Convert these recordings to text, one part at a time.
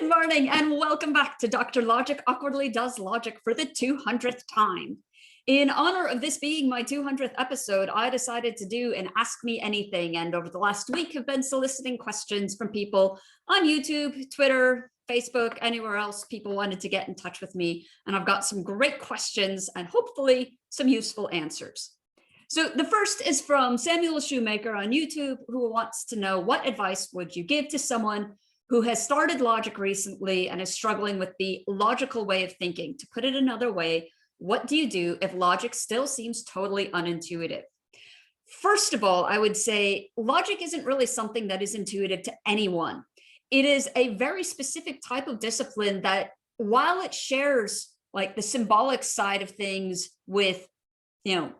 Good morning and welcome back to Dr. Logic Awkwardly Does Logic for the 200th time. In honor of this being my 200th episode, I decided to do an Ask Me Anything, and over the last week have been soliciting questions from people on YouTube, Twitter, Facebook, anywhere else people wanted to get in touch with me, and I've got some great questions and hopefully some useful answers. So the first is from Samuel Shoemaker on YouTube, who wants to know, what advice would you give to someone who has started logic recently and is struggling with the logical way of thinking? To put it another way, what do you do if logic still seems totally unintuitive? First of all, I would say logic isn't really something that is intuitive to anyone. It is a very specific type of discipline that, while it shares like the symbolic side of things with,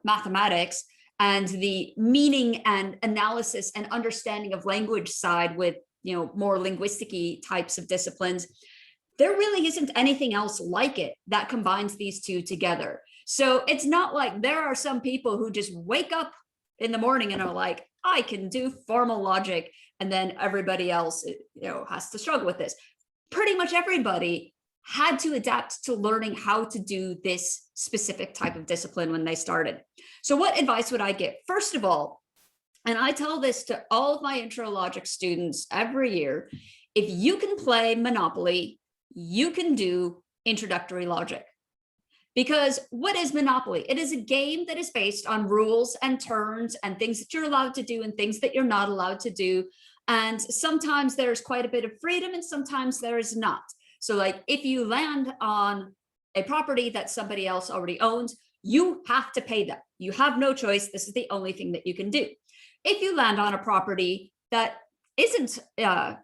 mathematics, and the meaning and analysis and understanding of language side with more linguistic-y types of disciplines, there really isn't anything else like it that combines these two together. So it's not like there are some people who just wake up in the morning and are like, I can do formal logic, and then everybody else has to struggle with this. Pretty much everybody had to adapt to learning how to do this specific type of discipline when they started. So what advice would I give? First of all, and I tell this to all of my intro logic students every year, if you can play Monopoly, you can do introductory logic. Because what is Monopoly? It is a game that is based on rules and turns and things that you're allowed to do and things that you're not allowed to do. And sometimes there's quite a bit of freedom and sometimes there is not. So like if you land on a property that somebody else already owns, you have to pay them. You have no choice. This is the only thing that you can do. If you land on a property that isn't that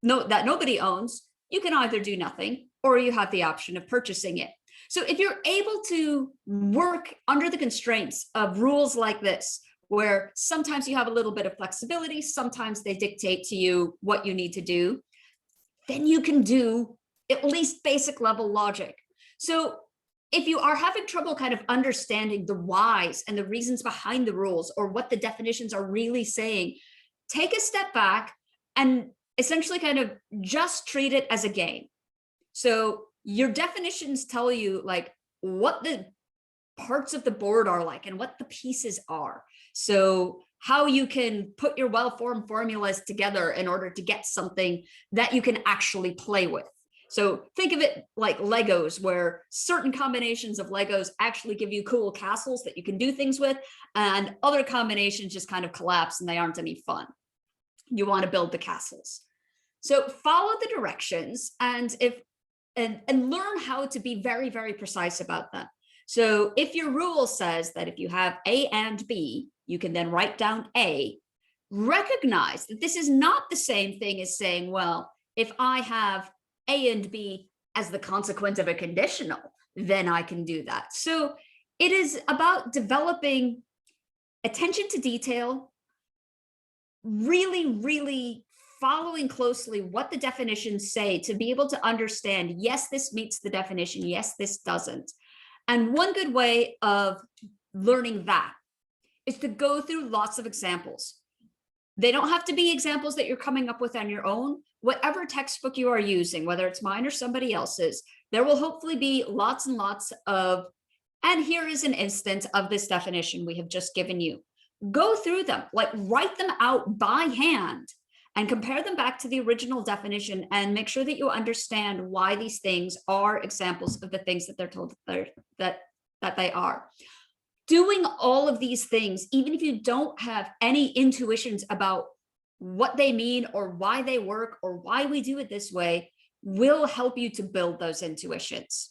nobody owns, you can either do nothing or you have the option of purchasing it. So if you're able to work under the constraints of rules like this, where sometimes you have a little bit of flexibility, sometimes they dictate to you what you need to do, then you can do at least basic level logic. So if you are having trouble kind of understanding the whys and the reasons behind the rules or what the definitions are really saying, take a step back and essentially kind of just treat it as a game. So your definitions tell you like what the parts of the board are like and what the pieces are. So how you can put your well-formed formulas together in order to get something that you can actually play with. So think of it like Legos, where certain combinations of Legos actually give you cool castles that you can do things with, and other combinations just kind of collapse and they aren't any fun. You want to build the castles. So follow the directions and learn how to be very, very precise about them. So if your rule says that if you have A and B, you can then write down A, recognize that this is not the same thing as saying, well, if I have A and B as the consequence of a conditional, then I can do that. So it is about developing attention to detail, really, really following closely what the definitions say to be able to understand, yes, this meets the definition, yes, this doesn't. And one good way of learning that is to go through lots of examples. They don't have to be examples that you're coming up with on your own. Whatever textbook you are using, whether it's mine or somebody else's, there will hopefully be lots and lots of, and here is an instance of this definition we have just given you. Go through them, like write them out by hand and compare them back to the original definition and make sure that you understand why these things are examples of the things that they're told that they are. Doing all of these things, even if you don't have any intuitions about what they mean or why they work or why we do it this way, will help you to build those intuitions.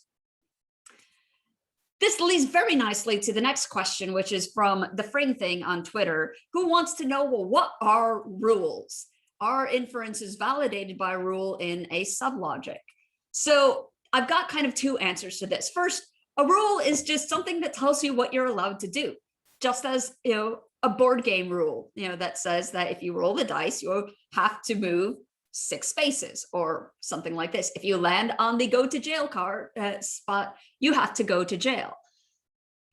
This leads very nicely to the next question, which is from the Fring Thing on Twitter, who wants to know, well, what are rules? Are inferences validated by a rule in a sublogic? So I've got kind of two answers to this. First, a rule is just something that tells you what you're allowed to do, just as a board game rule, that says that if you roll the dice, you have to move 6 spaces or something like this. If you land on the go to jail card spot, you have to go to jail.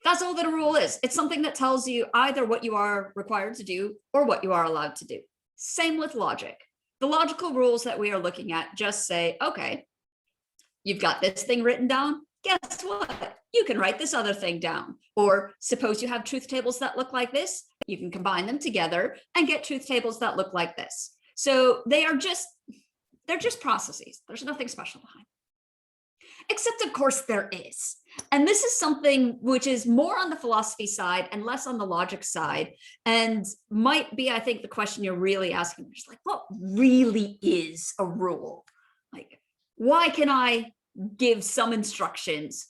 That's all that a rule is. It's something that tells you either what you are required to do or what you are allowed to do. Same with logic. the logical rules that we are looking at just say, okay, you've got this thing written down. Guess what? You can write this other thing down. Or suppose you have truth tables that look like this. You can combine them together and get truth tables that look like this. So they're just processes. There's nothing special behind. Except, of course, there is. And this is something which is more on the philosophy side and less on the logic side, and might be, I think, the question you're really asking, which is like, what really is a rule? Like, why can I give some instructions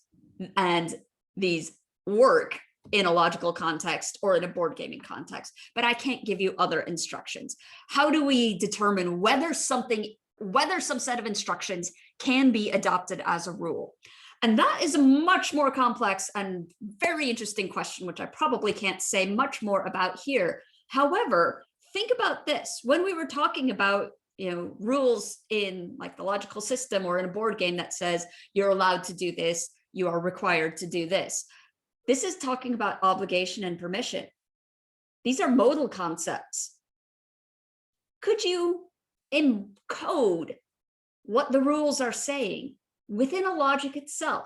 and these work in a logical context or in a board gaming context, but I can't give you other instructions? How do we determine whether some set of instructions can be adopted as a rule? And that is a much more complex and very interesting question, which I probably can't say much more about here. However, think about this. When we were talking about rules in like the logical system or in a board game that says you're allowed to do this, you are required to do this. This is talking about obligation and permission. These are modal concepts. Could you encode what the rules are saying within a logic itself?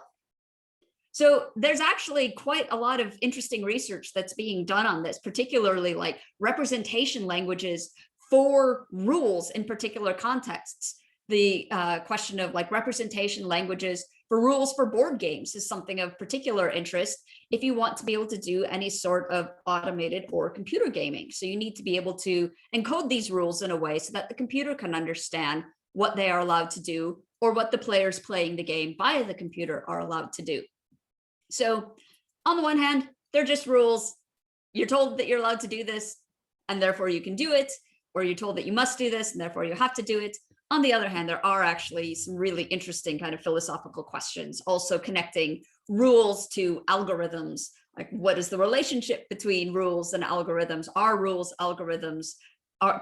So there's actually quite a lot of interesting research that's being done on this, particularly like representation languages for rules in particular contexts. The question of like representation languages for rules for board games is something of particular interest if you want to be able to do any sort of automated or computer gaming. So you need to be able to encode these rules in a way so that the computer can understand what they are allowed to do or what the players playing the game via the computer are allowed to do. So on the one hand, they're just rules. You're told that you're allowed to do this and therefore you can do it, or you're told that you must do this and therefore you have to do it. On the other hand, there are actually some really interesting kind of philosophical questions, also connecting rules to algorithms. Like, what is the relationship between rules and algorithms? Are rules algorithms?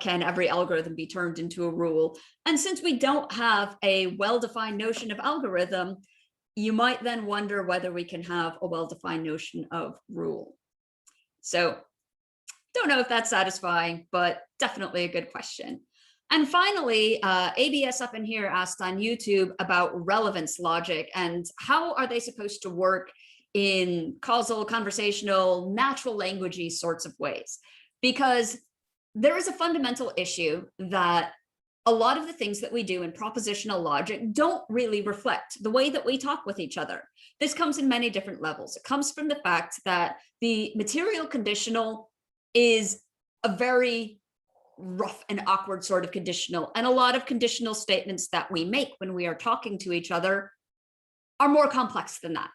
Can every algorithm be turned into a rule? And since we don't have a well-defined notion of algorithm, you might then wonder whether we can have a well-defined notion of rule. So don't know if that's satisfying, but definitely a good question. And finally, ABS up in here asked on YouTube about relevance logic and how are they supposed to work in causal, conversational, natural languagey sorts of ways? Because there is a fundamental issue that a lot of the things that we do in propositional logic don't really reflect the way that we talk with each other. This comes in many different levels. It comes from the fact that the material conditional is a very rough and awkward sort of conditional, and a lot of conditional statements that we make when we are talking to each other are more complex than that.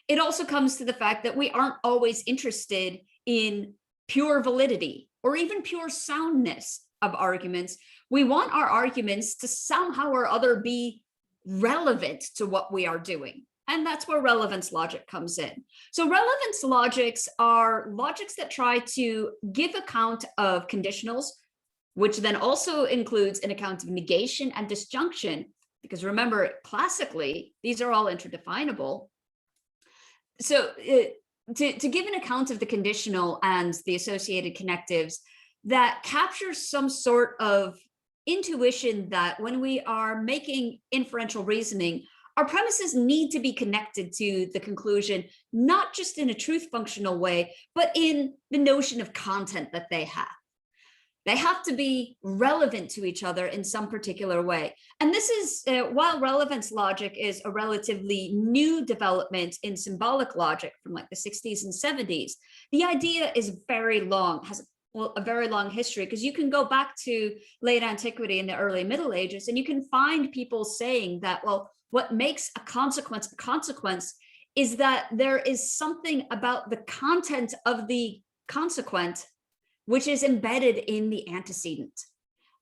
It also comes to the fact that we aren't always interested in pure validity or even pure soundness of arguments. We want our arguments to somehow or other be relevant to what we are doing. And that's where relevance logic comes in. So relevance logics are logics that try to give account of conditionals, which then also includes an account of negation and disjunction, because remember, classically, these are all interdefinable. So to give an account of the conditional and the associated connectives that captures some sort of intuition that when we are making inferential reasoning, our premises need to be connected to the conclusion, not just in a truth functional way, but in the notion of content that they have. They have to be relevant to each other in some particular way. And this is, while relevance logic is a relatively new development in symbolic logic from like the 60s and 70s, the idea is very long, has a very long history, because you can go back to late antiquity and the early Middle Ages, and you can find people saying that, well, what makes a consequence is that there is something about the content of the consequent which is embedded in the antecedent.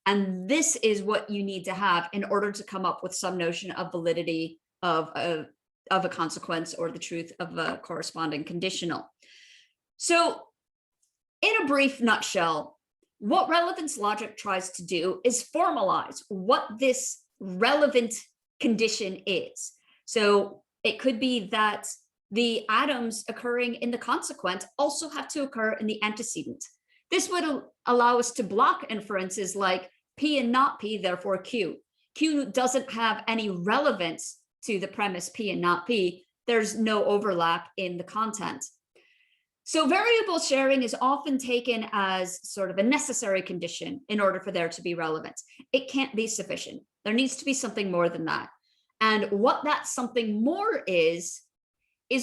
And this is what you need to have in order to come up with some notion of validity of a consequence or the truth of a corresponding conditional. So in a brief nutshell, what relevance logic tries to do is formalize what this relevant condition is. So it could be that the atoms occurring in the consequent also have to occur in the antecedent. This would allow us to block inferences like P and not P, therefore Q. Q doesn't have any relevance to the premise P and not P. There's no overlap in the content. So variable sharing is often taken as sort of a necessary condition in order for there to be relevance. It can't be sufficient. There needs to be something more than that. And what that something more is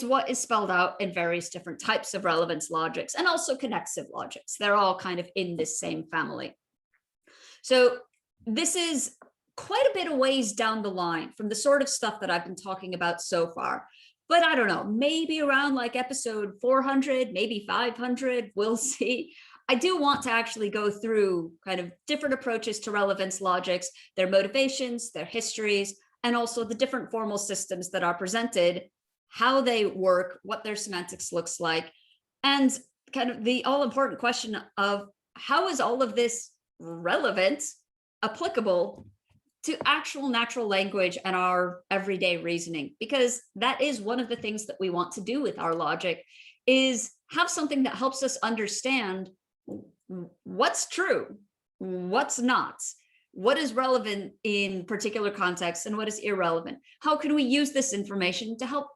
what is spelled out in various different types of relevance logics and also connexive logics. They're all kind of in this same family. So this is quite a bit of ways down the line from the sort of stuff that I've been talking about so far. But I don't know, maybe around like episode 400, maybe 500, we'll see. I do want to actually go through kind of different approaches to relevance logics, their motivations, their histories, and also the different formal systems that are presented, how they work, what their semantics looks like, and kind of the all-important question of how is all of this relevant, applicable to actual natural language and our everyday reasoning, because that is one of the things that we want to do with our logic, is have something that helps us understand what's true, what's not, what is relevant in particular contexts and what is irrelevant. How can we use this information to help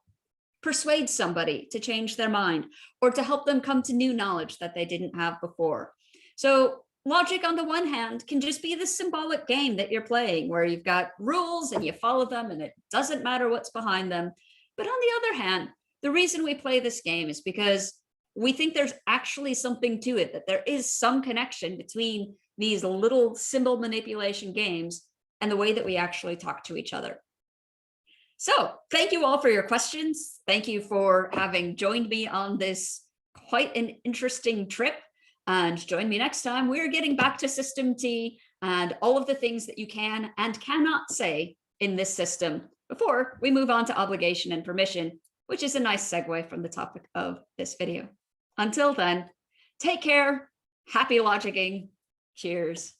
persuade somebody to change their mind or to help them come to new knowledge that they didn't have before? So logic, on the one hand, can just be this symbolic game that you're playing where you've got rules and you follow them and it doesn't matter what's behind them. But on the other hand, the reason we play this game is because we think there's actually something to it, that there is some connection between these little symbol manipulation games and the way that we actually talk to each other. So thank you all for your questions. Thank you for having joined me on this quite an interesting trip. And join me next time. We're getting back to System T and all of the things that you can and cannot say in this system before we move on to obligation and permission, which is a nice segue from the topic of this video. Until then, take care, happy logicking, cheers.